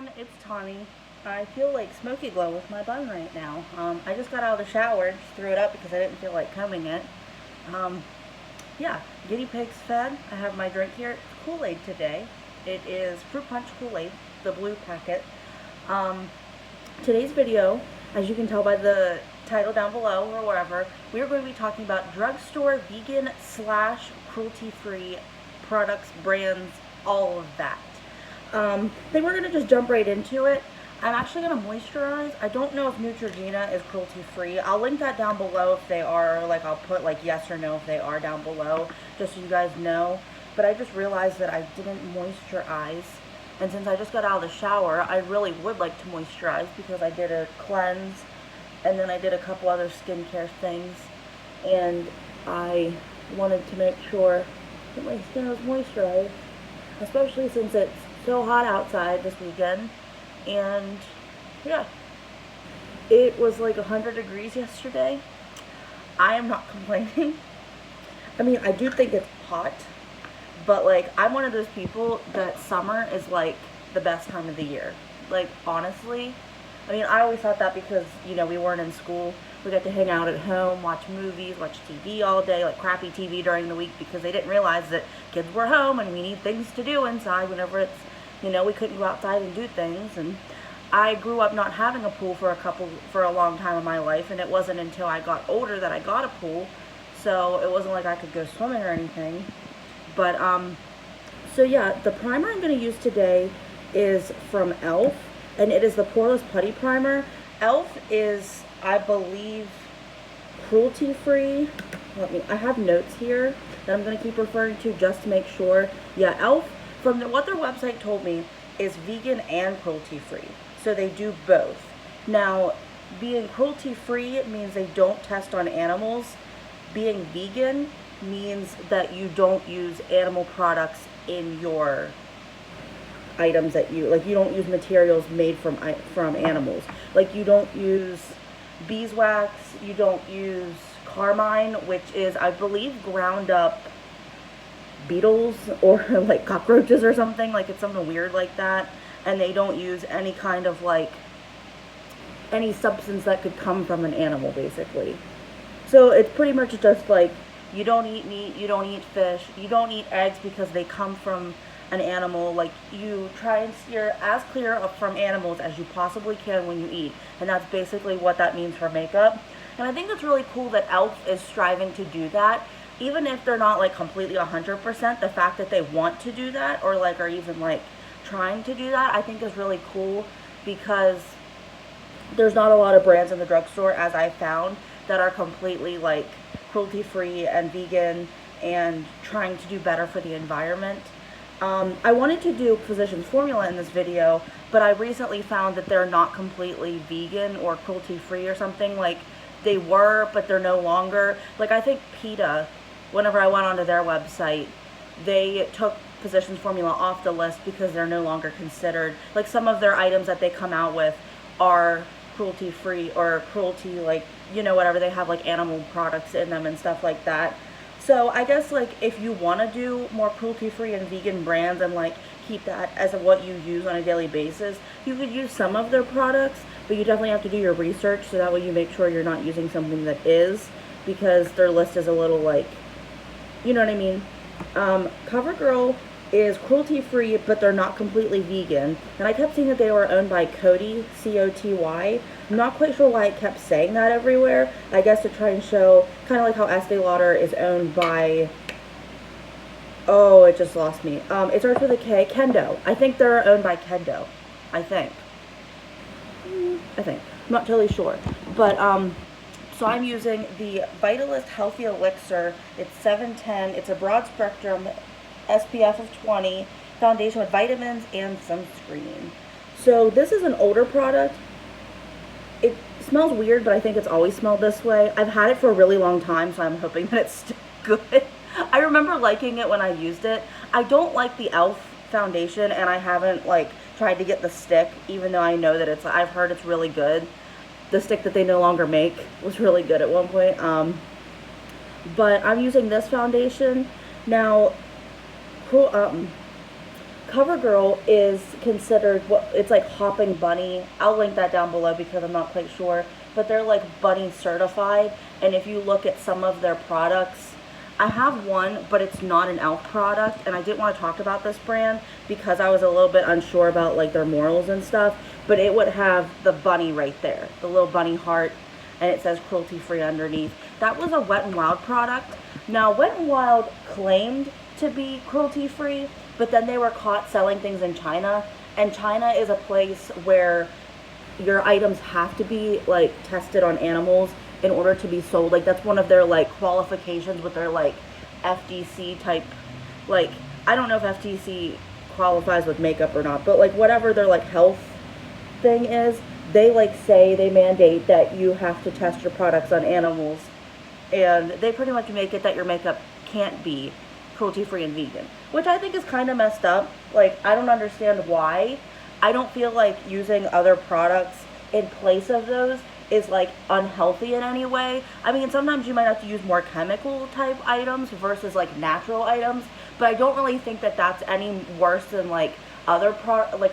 everyone, it's Tawny. I feel like smoky glow with my bun right now. I just got out of the shower, just threw it up because I didn't feel like combing it. Yeah, guinea pigs fed. I have my drink here. It's Kool-Aid today. It is Fruit Punch Kool-Aid, the blue packet. Today's video, as you can tell by the title down below or wherever, we are going to be talking about drugstore vegan / cruelty-free products, brands, all of that. Then we're going to just jump right into it. I'm actually going to moisturize. I don't know if Neutrogena is cruelty-free. I'll link that down below if they are. Like, I'll put like yes or no if they are down below, just so you guys know. But I just realized that I didn't moisturize. And since I just got out of the shower, I really would like to moisturize because I did a cleanse and then I did a couple other skincare things. And I wanted to make sure that my skin was moisturized, especially since it's so hot outside this weekend. And yeah, it was like 100 degrees yesterday. I am not complaining. I mean, I do think it's hot, but like, I'm one of those people that summer is like the best time of the year. Like, honestly, I mean, I always thought that because, you know, we weren't in school. We got to hang out at home, watch movies, watch TV all day, like crappy TV during the week, because they didn't realize that kids were home and we need things to do inside whenever it's, you know, we couldn't go outside and do things. And I grew up not having a pool for a long time in my life, and it wasn't until I got older that I got a pool. So it wasn't like I could go swimming or anything. But so yeah, the primer I'm going to use today is from E.L.F, and it is the Poreless Putty Primer. E.L.F is, I believe, cruelty-free. I have notes here that I'm going to keep referring to just to make sure. Yeah, E.L.F, from what their website told me, is vegan and cruelty-free. So they do both. Now, being cruelty-free means they don't test on animals. Being vegan means that you don't use animal products in your items that you, like, you don't use materials made from animals. Like, you don't use beeswax, you don't use carmine, which is, I believe, ground up beetles or like cockroaches or something. Like, it's something weird like that. And they don't use any kind of like any substance that could come from an animal, basically. So it's pretty much just like, you don't eat meat, you don't eat fish, you don't eat eggs because they come from an animal. Like, you try and steer as clear from animals as you possibly can when you eat. And that's basically what that means for makeup. And I think it's really cool that E.L.F is striving to do that. Even if they're not like completely 100%, the fact that they want to do that, or like are even like trying to do that, I think is really cool, because there's not a lot of brands in the drugstore, as I found, that are completely like cruelty-free and vegan and trying to do better for the environment. I wanted to do Physicians Formula in this video, but I recently found that they're not completely vegan or cruelty-free or something. Like, they were, but they're no longer. Like, I think PETA, whenever I went onto their website, they took Physicians Formula off the list because they're no longer considered, like, some of their items that they come out with are cruelty-free or cruelty, like, you know, whatever, they have like animal products in them and stuff like that. So I guess, like, if you want to do more cruelty-free and vegan brands and like keep that as what you use on a daily basis, you could use some of their products, but you definitely have to do your research, so that way you make sure you're not using something that is, because their list is a little like, you know what I mean. Covergirl is cruelty-free, but they're not completely vegan. And I kept seeing that they were owned by Coty, C-O-T-Y. I'm not quite sure why I kept saying that everywhere. I guess to try and show, kind of like how Estee Lauder is owned by, oh, it just lost me. It starts with a K, Kendo. I think they're owned by Kendo. I think. I'm not totally sure. But, so I'm using the Vitalist Healthy Elixir. It's 710. It's a broad spectrum SPF of 20 foundation with vitamins and sunscreen. So this is an older product. It smells weird, but I think it's always smelled this way. I've had it for a really long time, so I'm hoping that it's still good. I remember liking it when I used it. I don't like the E.L.F foundation, and I haven't like tried to get the stick, even though I know that it's, I've heard it's really good. The stick that they no longer make was really good at one point. But I'm using this foundation. Now, Covergirl is considered, what it's like Hopping Bunny. I'll link that down below because I'm not quite sure, but they're like bunny certified. And if you look at some of their products, I have one, but it's not an E.L.F product, and I didn't want to talk about this brand because I was a little bit unsure about like their morals and stuff, but it would have the bunny right there, the little bunny heart, and it says cruelty-free underneath. That was a Wet n Wild product. Now, Wet n Wild claimed to be cruelty-free, but then they were caught selling things in China, and China is a place where your items have to be like tested on animals in order to be sold. Like, that's one of their like qualifications with their like FDC type, like, I don't know if FTC qualifies with makeup or not, but like whatever their like health thing is, they like say they mandate that you have to test your products on animals, and they pretty much make it that your makeup can't be cruelty-free and vegan, which I think is kind of messed up. Like, I don't understand why. I don't feel like using other products in place of those is like unhealthy in any way. I mean, sometimes you might have to use more chemical type items versus like natural items, but I don't really think that that's any worse than like other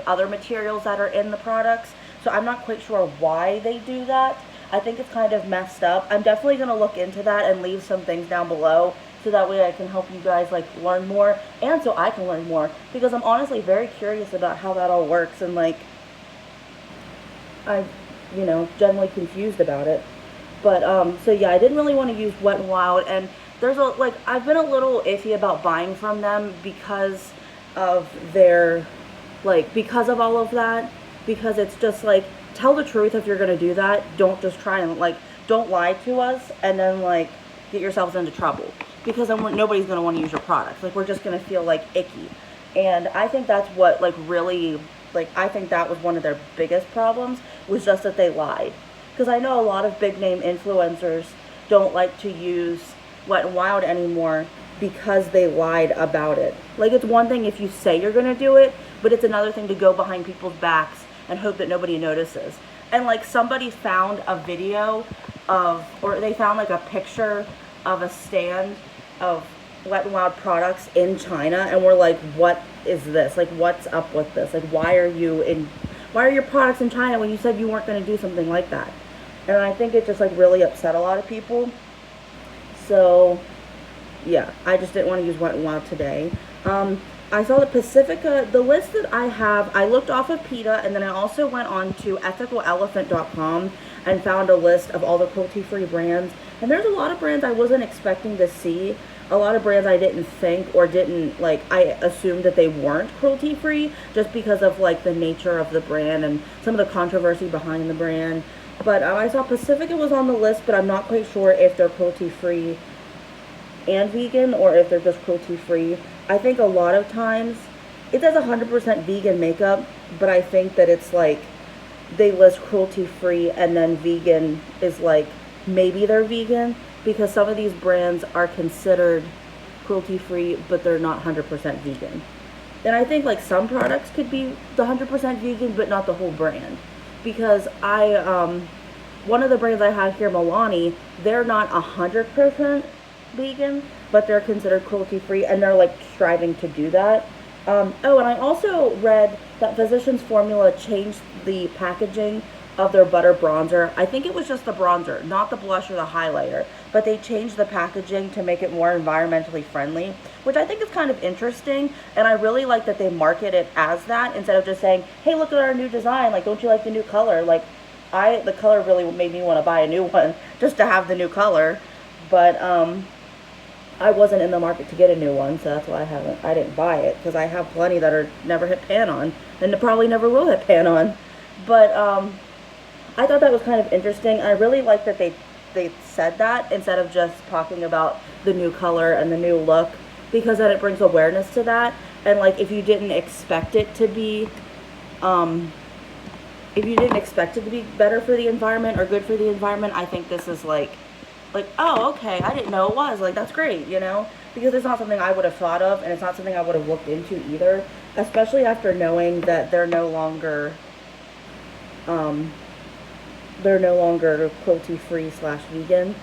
other materials that are in the products. So I'm not quite sure why they do that. I think it's kind of messed up. I'm definitely going to look into that and leave some things down below so that way I can help you guys like learn more, and so I can learn more, because I'm honestly very curious about how that all works, and like you know, generally confused about it. But so yeah, I didn't really want to use Wet n Wild, and there's a like, I've been a little iffy about buying from them because of their like, because of all of that, because it's just like, tell the truth if you're gonna do that. Don't just try and like, don't lie to us and then like get yourselves into trouble, because then nobody's gonna want to use your products. Like, we're just gonna feel like icky, and I think that's what like really, like, I think that was one of their biggest problems, was just that they lied. Because I know a lot of big name influencers don't like to use Wet n Wild anymore because they lied about it. Like, it's one thing if you say you're gonna do it, but it's another thing to go behind people's backs and hope that nobody notices. And like, somebody found a video of, or they found like a picture of a stand of Wet n Wild products in China, and we're like, what is this? Like, what's up with this? Like, why are your products in China when you said you weren't going to do something like that? And I think it just like really upset a lot of people. So yeah, I just didn't want to use Wet n Wild today. I saw the Pacifica, the list that I have, I looked off of PETA, and then I also went on to ethicalelephant.com and found a list of all the cruelty-free brands. And there's a lot of brands I wasn't expecting to see. A lot of brands I didn't think, or didn't, like, I assumed that they weren't cruelty-free just because of, like, the nature of the brand and some of the controversy behind the brand. But I saw Pacifica was on the list, but I'm not quite sure if they're cruelty-free and vegan, or if they're just cruelty-free. I think a lot of times it says 100% vegan makeup, but I think that it's like they list cruelty-free and then vegan is like, maybe they're vegan, because some of these brands are considered cruelty-free, but they're not 100% vegan. And I think like some products could be the 100% vegan, but not the whole brand. Because one of the brands I have here, Milani, they're not 100% vegan, but they're considered cruelty-free, and they're like striving to do that. Oh, and I also read that Physicians Formula changed the packaging of their butter bronzer. I think it was just the bronzer, not the blush or the highlighter, but they changed the packaging to make it more environmentally friendly, which I think is kind of interesting, and I really like that they market it as that instead of just saying, hey, look at our new design, like, don't you like the new color? Like, the color really made me want to buy a new one just to have the new color, but I wasn't in the market to get a new one, so that's why I didn't buy it, because I have plenty that are never hit pan on, and probably never will hit pan on. But I thought that was kind of interesting. I really like that they said that instead of just talking about the new color and the new look, because then it brings awareness to that. And like, if you didn't expect it to be better for the environment or good for the environment, I think this is like, oh, okay, I didn't know it was, like, that's great, you know, because it's not something I would have thought of, and it's not something I would have looked into either, especially after knowing that they're no longer cruelty-free / vegan.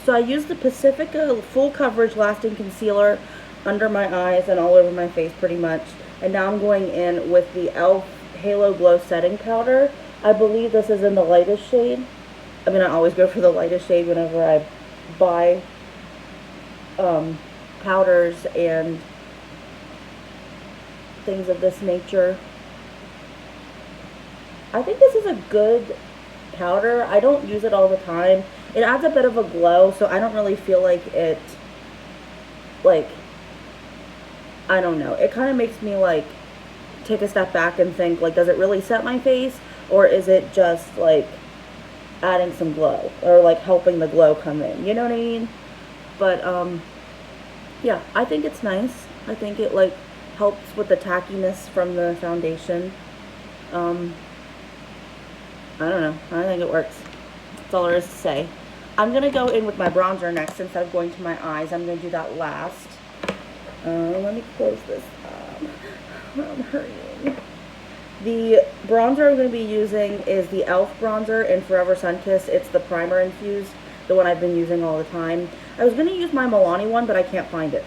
So I used the Pacifica Full Coverage Lasting Concealer. under my eyes and all over my face pretty much. And now I'm going in with the E.L.F. Halo Glow Setting Powder. I believe this is in the lightest shade. I mean, I always go for the lightest shade whenever I buy powders and things of this nature. I think this is a good powder. I don't use it all the time. It adds a bit of a glow, so I don't really feel like it, like, I don't know. It kind of makes me, like, take a step back and think, like, does it really set my face? Or is it just, like, adding some glow? Or, like, helping the glow come in? You know what I mean? But, yeah, I think it's nice. I think it, like, helps with the tackiness from the foundation. I don't know. I think it works. That's all there is to say. I'm going to go in with my bronzer next instead of going to my eyes. I'm going to do that last. Let me close this up. I'm hurrying. The bronzer I'm going to be using is the E.L.F. bronzer in Forever Sunkissed. It's the Primer-Infused, the one I've been using all the time. I was going to use my Milani one, but I can't find it.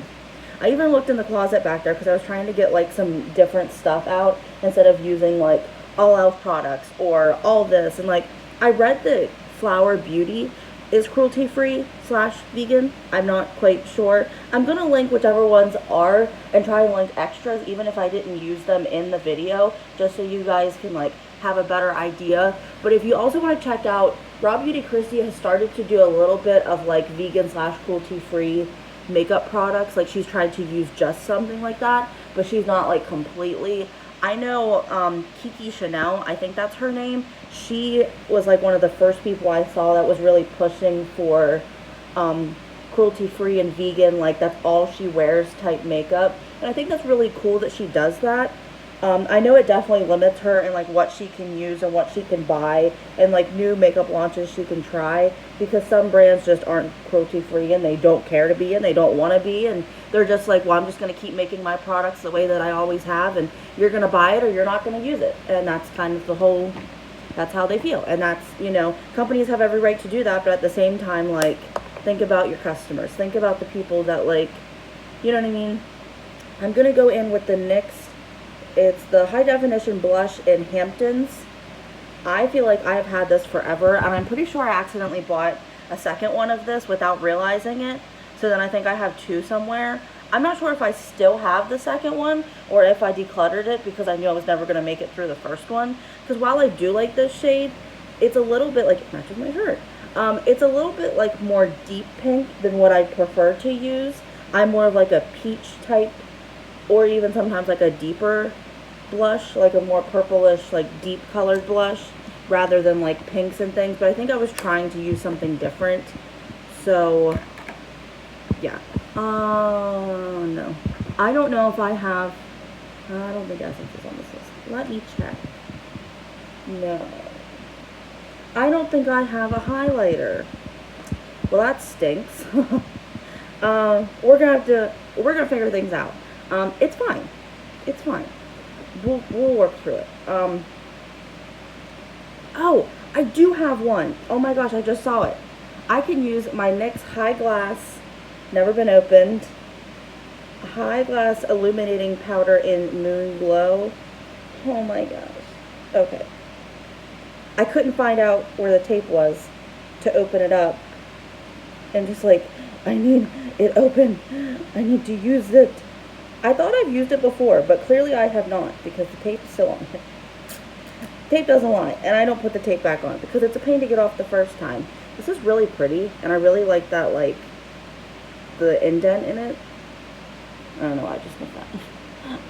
I even looked in the closet back there because I was trying to get, like, some different stuff out instead of using, like, all E.L.F. products or all this. And, like, I read that Flower Beauty is cruelty-free / vegan. I'm not quite sure. I'm going to link whichever ones are and try and link extras even if I didn't use them in the video, just so you guys can, like, have a better idea. But if you also want to check out, Raw Beauty Christy has started to do a little bit of, like, vegan / cruelty-free makeup products. Like, she's tried to use just something like that, but she's not, like, completely. I know Kiki Chanel, I think that's her name. She was, like, one of the first people I saw that was really pushing for cruelty-free and vegan, like, that's all she wears type makeup. And I think that's really cool that she does that. I know it definitely limits her in, like, what she can use and what she can buy and, like, new makeup launches she can try, because some brands just aren't cruelty-free and they don't care to be and they don't want to be, and they're just like, well, I'm just going to keep making my products the way that I always have, and you're going to buy it or you're not going to use it. And that's kind of the whole, that's how they feel. And that's, you know, companies have every right to do that, but at the same time, like, think about your customers. Think about the people that, like, you know what I mean? I'm going to go in with the NYX. It's the High Definition Blush in Hamptons. I feel like I've had this forever, and I'm pretty sure I accidentally bought a second one of this without realizing it. So then I think I have two somewhere. I'm not sure if I still have the second one or if I decluttered it because I knew I was never going to make it through the first one. Because while I do like this shade, it's a little bit, like, it matches my shirt. It's a little bit, like, more deep pink than what I prefer to use. I'm more of, like, a peach type, or even sometimes, like, a deeper blush, like a more purplish, like, deep colored blush, rather than, like, pinks and things. But I think I was trying to use something different. So, yeah. Oh, no. I don't know if I have, I don't think Essence is on this list. Let me check. No. I don't think I have a highlighter. Well, that stinks. We're gonna figure things out. It's fine. It's fine. We'll work through it. Oh, I do have one. Oh my gosh, I just saw it. I can use my NYX High Glass, never been opened, High Glass Illuminating Powder in Moon Glow. Oh my gosh. Okay. I couldn't find out where the tape was to open it up. And just like, I need it open. I need to use it. I thought I've used it before, but clearly I have not, because the tape is still on it. Tape doesn't lie, and I don't put the tape back on because it's a pain to get off the first time. This is really pretty, and I really like that, like, the indent in it. I don't know why I just missed that.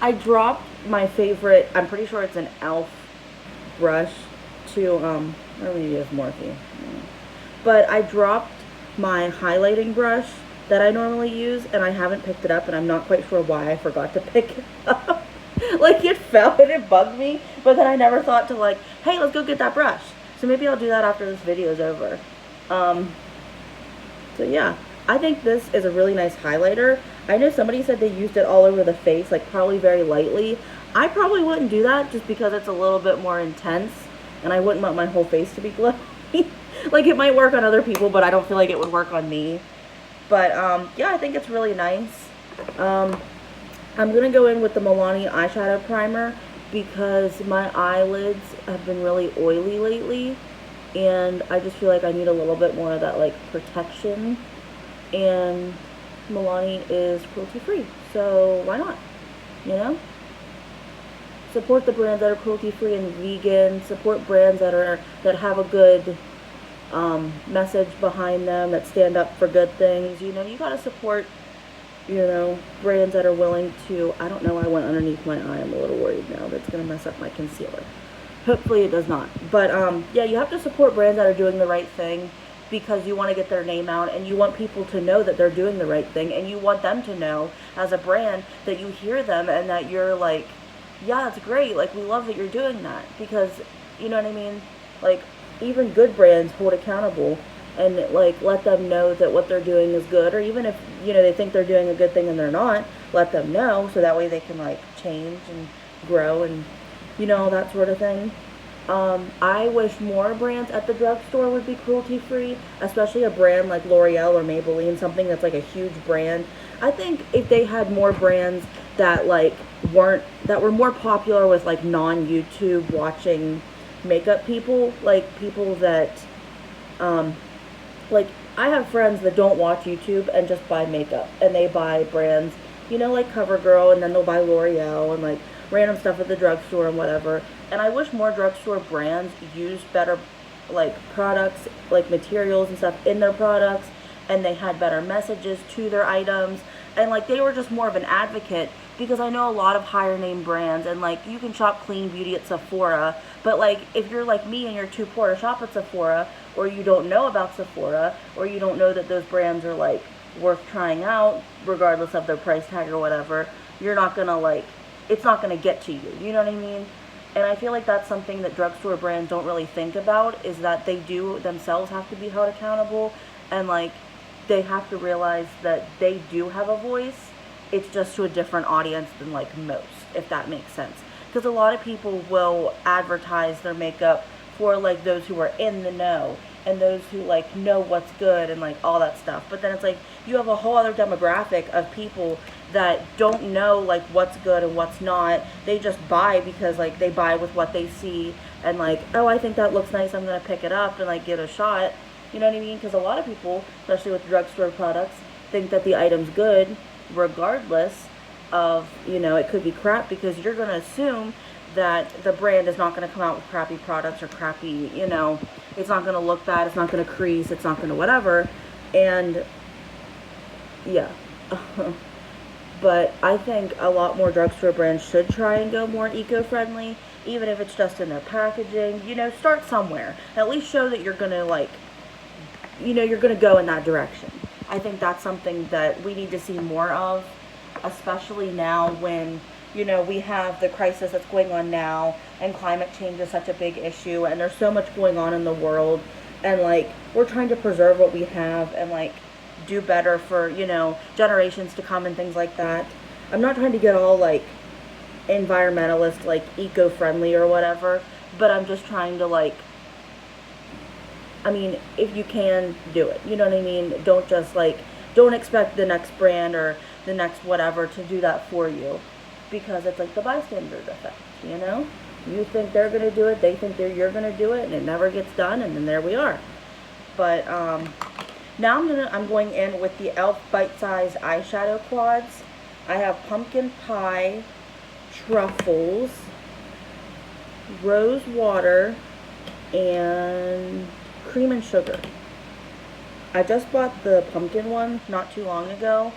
I dropped my favorite, I'm pretty sure it's an E.L.F. brush to, I don't need to use Morphe. But I dropped my highlighting brush that I normally use, and I haven't picked it up, and I'm not quite sure why I forgot to pick it up. Like, it fell and it bugged me, but then I never thought to, like, hey, let's go get that brush. So maybe I'll do that after this video is over. So yeah, I think this is a really nice highlighter. I know somebody said they used it all over the face, like probably very lightly. I probably wouldn't do that just because it's a little bit more intense, and I wouldn't want my whole face to be glowy. Like, it might work on other people, but I don't feel like it would work on me. But yeah, I think it's really nice. I'm going to go in with the Milani eyeshadow primer because my eyelids have been really oily lately, and I just feel like I need a little bit more of that, like, protection, and Milani is cruelty-free, so why not, you know? Support the brands that are cruelty-free and vegan, support brands that have a good message behind them, that stand up for good things. You know, you gotta support, you know, brands that are willing to, I don't know, I went underneath my eye, I'm a little worried now, that's gonna mess up my concealer. Hopefully it does not. But yeah, you have to support brands that are doing the right thing, because you want to get their name out, and you want people to know that they're doing the right thing, and you want them to know as a brand that you hear them and that you're like, yeah, that's great, like, we love that you're doing that, because, you know what I mean, like, even good brands hold accountable and, like, let them know that what they're doing is good, or even if, you know, they think they're doing a good thing and they're not, let them know, so that way they can, like, change and grow and, you know, that sort of thing. I wish more brands at the drugstore would be cruelty-free, especially a brand like L'Oreal or Maybelline, something that's like a huge brand. I think if they had more brands that like that were more popular with like non-YouTube watching makeup people, like people that, like I have friends that don't watch YouTube and just buy makeup, and they buy brands, you know, like CoverGirl, and then they'll buy L'Oreal and like random stuff at the drugstore and whatever. And I wish more drugstore brands used better, like, products, like materials and stuff in their products, and they had better messages to their items, and like they were just more of an advocate, because I know a lot of higher name brands, and like you can shop clean beauty at Sephora, but like if you're like me and you're too poor to shop at Sephora, or you don't know about Sephora, or you don't know that those brands are like worth trying out regardless of their price tag or whatever, you're not gonna like, it's not gonna get to you, you know what I mean? And I feel like that's something that drugstore brands don't really think about, is that they do themselves have to be held accountable, and like they have to realize that they do have a voice. It's just to a different audience than like most, if that makes sense. Because a lot of people will advertise their makeup for like those who are in the know, and those who like know what's good and like all that stuff. But then it's like you have a whole other demographic of people that don't know like what's good and what's not. They just buy because like they buy with what they see, and like, oh, I think that looks nice, I'm gonna pick it up and like give it a shot, you know what I mean? Because a lot of people, especially with drugstore products, think that the item's good regardless of, you know, it could be crap, because you're gonna assume that the brand is not going to come out with crappy products or crappy, you know, it's not going to look bad, it's not going to crease, it's not going to whatever. And yeah. But I think a lot more drugstore brands should try and go more eco-friendly, even if it's just in their packaging. You know, start somewhere. At least show that you're going to, like, you know, you're going to go in that direction. I think that's something that we need to see more of, especially now when, you know, we have the crisis that's going on now, and climate change is such a big issue, and there's so much going on in the world, and like we're trying to preserve what we have and like do better for, you know, generations to come and things like that. I'm not trying to get all like environmentalist, like eco-friendly or whatever, but I'm just trying to like, I mean, if you can, do it, you know what I mean? Don't just like, don't expect the next brand or the next whatever to do that for you, because it's like the bystander effect, you know? You think they're going to do it, they think you're going to do it, and it never gets done, and then there we are. But now I'm going in with the E.L.F. bite-sized eyeshadow quads. I have pumpkin pie, truffles, rose water, and cream and sugar. I just bought the pumpkin one not too long ago,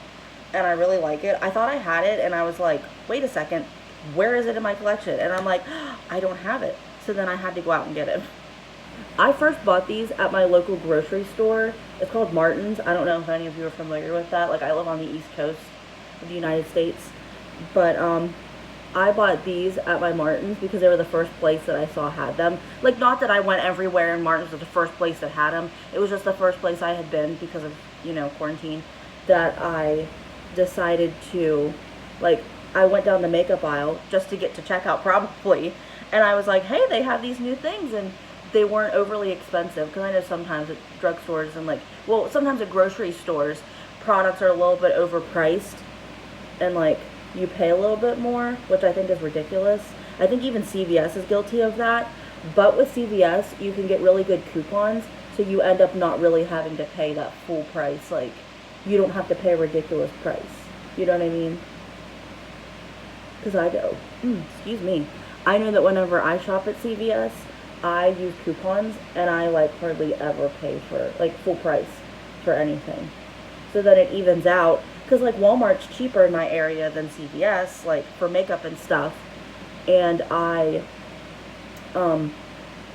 and I really like it. I thought I had it, and I was like, wait a second, where is it in my collection? And I'm like, I don't have it. So then I had to go out and get it. I first bought these at my local grocery store. It's called Martin's. I don't know if any of you are familiar with that. Like, I live on the East Coast of the United States. But I bought these at my Martin's because they were the first place that I saw had them. Like, not that I went everywhere and Martin's was the first place that had them. It was just the first place I had been because of, you know, quarantine, that I decided to, like, I went down the makeup aisle just to get to checkout probably, and I was like, hey, they have these new things, and they weren't overly expensive, because I know sometimes at drugstores and like, well, sometimes at grocery stores, products are a little bit overpriced, and like you pay a little bit more, which I think is ridiculous. I think even CVS is guilty of that. But with CVS, you can get really good coupons, so you end up not really having to pay that full price. Like, you don't have to pay a ridiculous price. You know what I mean? Because I do. Excuse me. I know that whenever I shop at CVS, I use coupons, and I, like, hardly ever pay for, like, full price for anything. So that it evens out. Because, like, Walmart's cheaper in my area than CVS, like, for makeup and stuff. And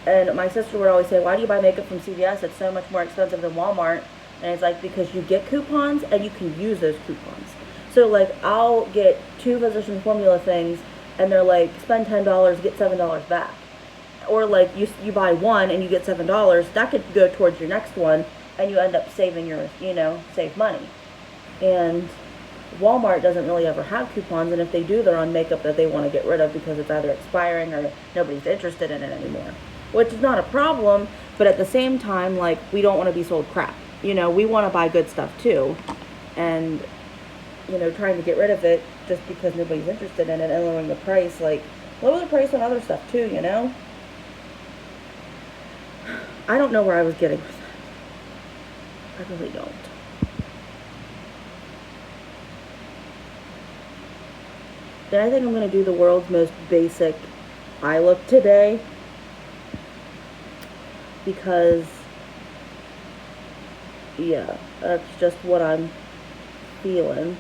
and my sister would always say, why do you buy makeup from CVS? It's so much more expensive than Walmart. And it's like, because you get coupons and you can use those coupons. So like, I'll get 2 Physicians Formula things and they're like, spend $10, get $7 back. Or like, you buy one and you get $7, that could go towards your next one and you end up saving your, save money. And Walmart doesn't really ever have coupons, and if they do, they're on makeup that they want to get rid of because it's either expiring or nobody's interested in it anymore. Which is not a problem, but at the same time, like, we don't want to be sold crap. We want to buy good stuff too. And, trying to get rid of it just because nobody's interested in it and lowering the price, like, lower the price on other stuff too, I don't know where I was getting with that. I really don't. Then I think I'm going to do the world's most basic eye look today. Because, yeah, that's just what I'm feeling.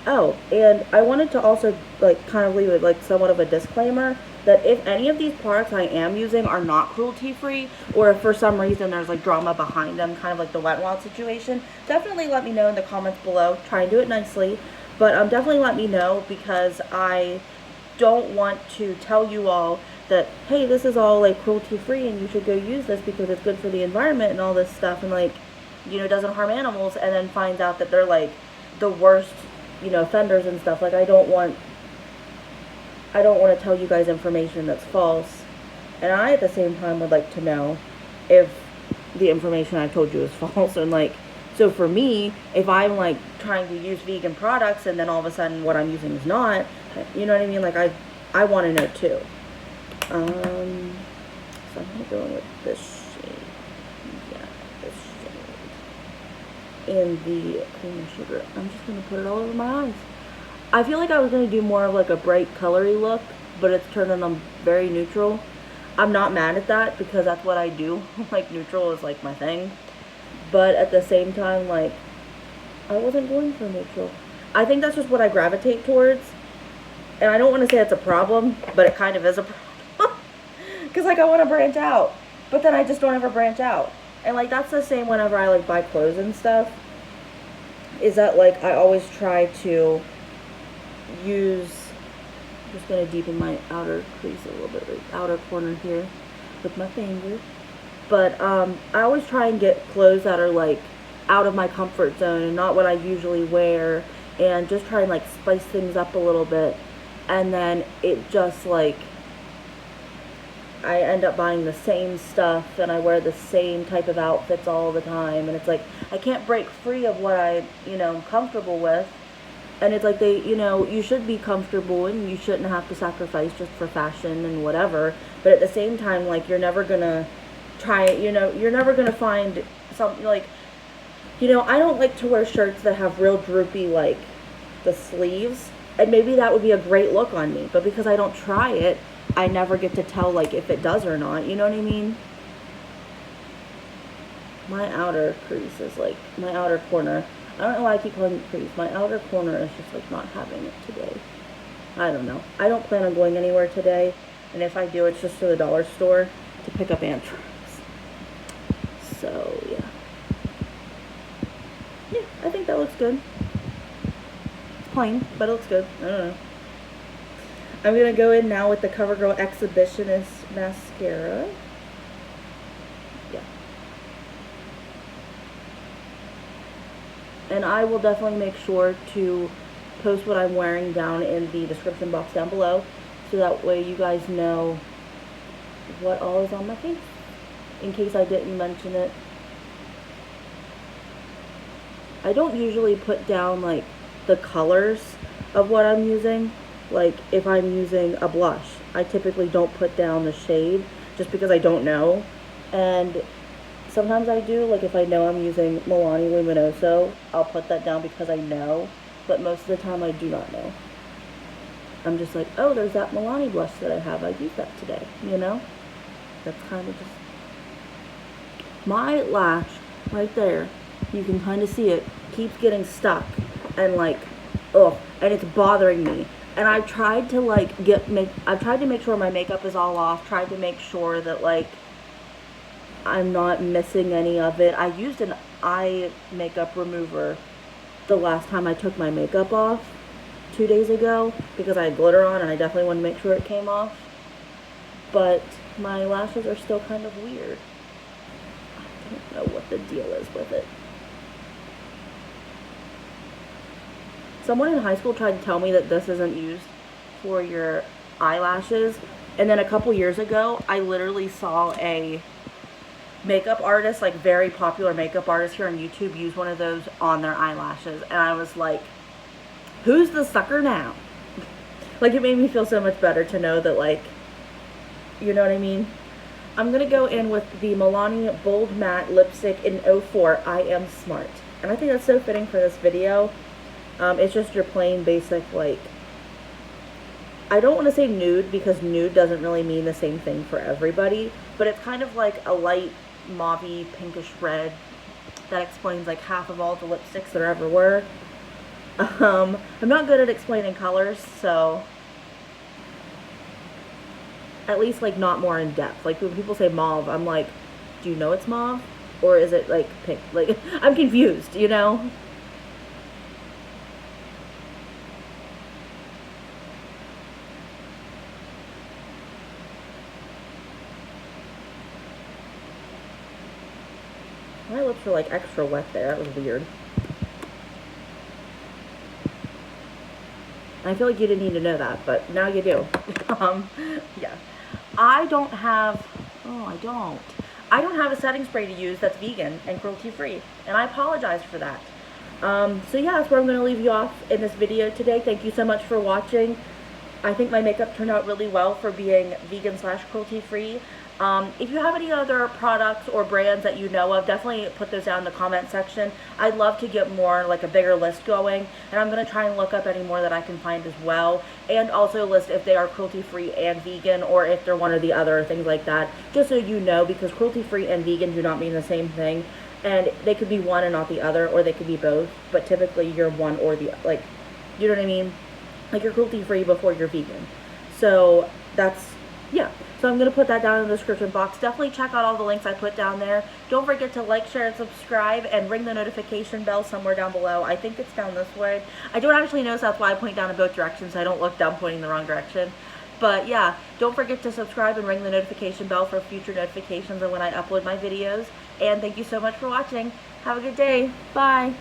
Oh, and I wanted to also, like, kind of leave it, like, somewhat of a disclaimer that if any of these products I am using are not cruelty-free, or if for some reason there's, like, drama behind them, kind of like the Wet n Wild situation, definitely let me know in the comments below. Try and do it nicely, but definitely let me know, because I don't want to tell you all that, hey, this is all, like, cruelty-free and you should go use this because it's good for the environment and all this stuff, and, like, doesn't harm animals, and then finds out that they're, like, the worst, offenders and stuff. Like, I don't want to tell you guys information that's false, and I at the same time would like to know if the information I've told you is false. And like, so for me, if I'm like trying to use vegan products and then all of a sudden what I'm using is not, you know what I mean? Like, I want to know too. So I'm gonna go in with this shade. Yeah, this shade. And the cream sugar. I'm just gonna put it all over my eyes. I feel like I was going to do more of like a bright colory look, but it's turning them very neutral. I'm not mad at that because that's what I do. Like, neutral is like my thing. But at the same time, like, I wasn't going for neutral. I think that's just what I gravitate towards. And I don't want to say it's a problem, but it kind of is a problem. Because like, I want to branch out, but then I just don't ever branch out. And like, that's the same whenever I like buy clothes and stuff. Is that like, I always try to use, I'm just going to deepen my outer crease a little bit, right, outer corner here with my finger. But I always try and get clothes that are like out of my comfort zone and not what I usually wear, and just try and like spice things up a little bit. And then it just like, I end up buying the same stuff and I wear the same type of outfits all the time, and it's like, I can't break free of what I, am comfortable with. And it's like, you should be comfortable and you shouldn't have to sacrifice just for fashion and whatever. But at the same time, like, you're never going to try it, you're never going to find something like, I don't like to wear shirts that have real droopy, like, the sleeves. And maybe that would be a great look on me. But because I don't try it, I never get to tell, like, if it does or not. You know what I mean? My outer crease is, like, my outer corner. I don't know why I keep calling it crease. My outer corner is just like not having it today. I don't know. I don't plan on going anywhere today. And if I do, it's just to the dollar store to pick up anthrax. So, yeah. Yeah, I think that looks good. It's plain, but it looks good. I don't know. I'm going to go in now with the CoverGirl Exhibitionist Mascara. Yeah. And I will definitely make sure to post what I'm wearing down in the description box down below, so that way you guys know what all is on my face, in case I didn't mention it. I don't usually put down like the colors of what I'm using. Like if I'm using a blush, I typically don't put down the shade just because I don't know. And sometimes I do, like if I know I'm using Milani Luminoso, I'll put that down because I know, but most of the time I do not know. I'm just like, oh, there's that Milani blush that I have, I used that today, you know? That's kind of just... My lash, right there, you can kind of see it, keeps getting stuck, and like, ugh, and it's bothering me. And I've tried to like I've tried to make sure my makeup is all off, tried to make sure that like, I'm not missing any of it. I used an eye makeup remover the last time I took my makeup off 2 days ago because I had glitter on and I definitely wanted to make sure it came off. But my lashes are still kind of weird. I don't know what the deal is with it. Someone in high school tried to tell me that this isn't used for your eyelashes. And then a couple years ago, I literally saw a makeup artist, like very popular makeup artist here on YouTube, use one of those on their eyelashes. And I was like, who's the sucker now? Like, it made me feel so much better to know that, like, you know what I mean? I'm going to go in with the Milani Bold Matte Lipstick in 04, I Am Smart. And I think that's so fitting for this video. It's just your plain basic, like, I don't want to say nude because nude doesn't really mean the same thing for everybody, but it's kind of like a light mauvey pinkish red that explains like half of all the lipsticks there ever were. I'm not good at explaining colors, so at least like not more in depth. Like when people say mauve, I'm like, do you know it's mauve? Or is it like pink? Like, I'm confused, you know? My lips were like extra wet there. That was weird. I feel like you didn't need to know that, but now you do. Yeah. I don't have a setting spray to use that's vegan and cruelty-free, and I apologize for that. So yeah, that's where I'm going to leave you off in this video today. Thank you so much for watching. I think my makeup turned out really well for being vegan / cruelty-free. If you have any other products or brands that you know of, definitely put those down in the comment section. I'd love to get more, like a bigger list going, and I'm going to try and look up any more that I can find as well, and also list if they are cruelty-free and vegan, or if they're one or the other, things like that, just so you know, because cruelty-free and vegan do not mean the same thing, and they could be one and not the other, or they could be both, but typically you're one or the, like, you know what I mean? Like, you're cruelty-free before you're vegan. So, that's, yeah. So I'm going to put that down in the description box. Definitely check out all the links I put down there. Don't forget to like, share, and subscribe, and ring the notification bell somewhere down below. I think it's down this way. I don't actually know, so that's why I point down in both directions, so I don't look down pointing the wrong direction. But yeah, don't forget to subscribe and ring the notification bell for future notifications of when I upload my videos. And thank you so much for watching. Have a good day. Bye.